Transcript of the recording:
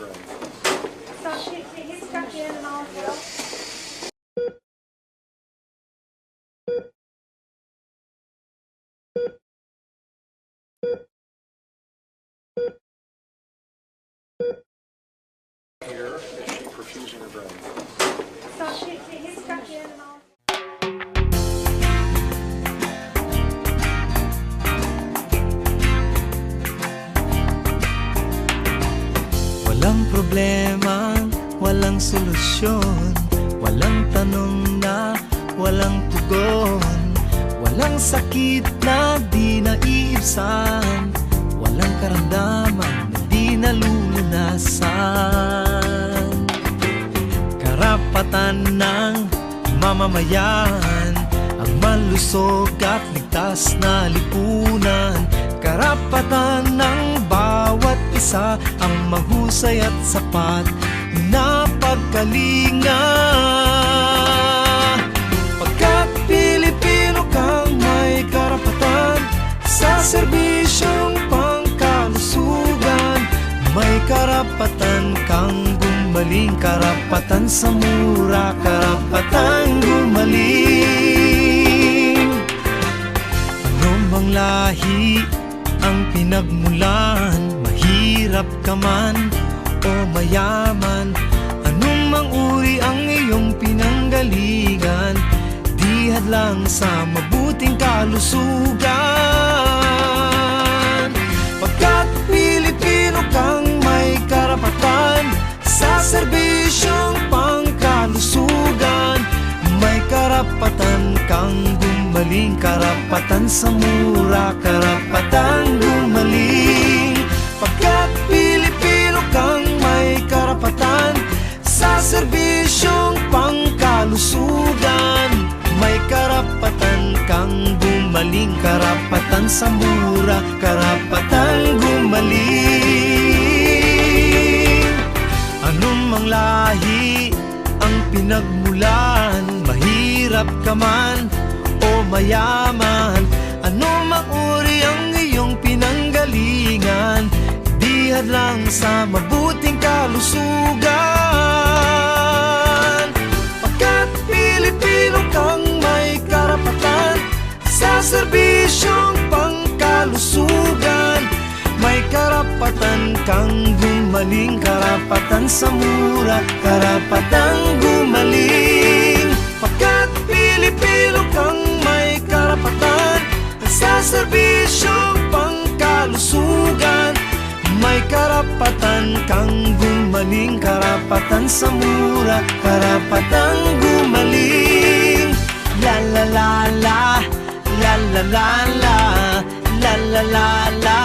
brain. So he's stuck in and all well. Here, is she perfusing her brain? So he's stuck in and all. Walang problema, walang solusyon, walang tanong na walang tugon, walang sakit na di naiibsan, walang karamdaman na di nalulunasan. Karapatan ng mamamayan ang malusog at ligtas na lipunan. Karapatan ng bawat isa ang mahusay at sapat na pagkalinga. Pagkat Pilipino kang may karapatan sa serbisyong pangkalusugan, may karapatan kang gumaling, karapatan sa mura, karapatan gumaling. Ano mang lahi ang pinagmulan, mahirap ka man o mayaman, anumang uri ang iyong pinanggalingan, di hadlang sa mabuting kalusugan. Pagkat Pilipino kang may karapatan sa serbisyong pangkalusugan, may karapatan kang gumaling, karapatan sa mura, karapatan gumaling. Pagkat Pilipino kang may karapatan sa serbisyong pangkalusugan, may karapatan kang gumaling, karapatan sa mura, karapatan gumaling. Anumang lahi ang pinagmulan, mahirap ka man o mayaman, anumang uri ang iyong pinanggalingan, di hadlang sa mabuting kalusugan. Pagkat Pilipino kang may karapatan sa serbisyong pangkalusugan, may karapatan kang gumaling, karapatan sa mura, karapatan gumaling. Pagkat Pilipino kang may karapatan sa serbisyong pangkalusugan, may karapatan kang gumaling, karapatan sa mura, karapatan gumaling. La la la la, la la la la, la la la la.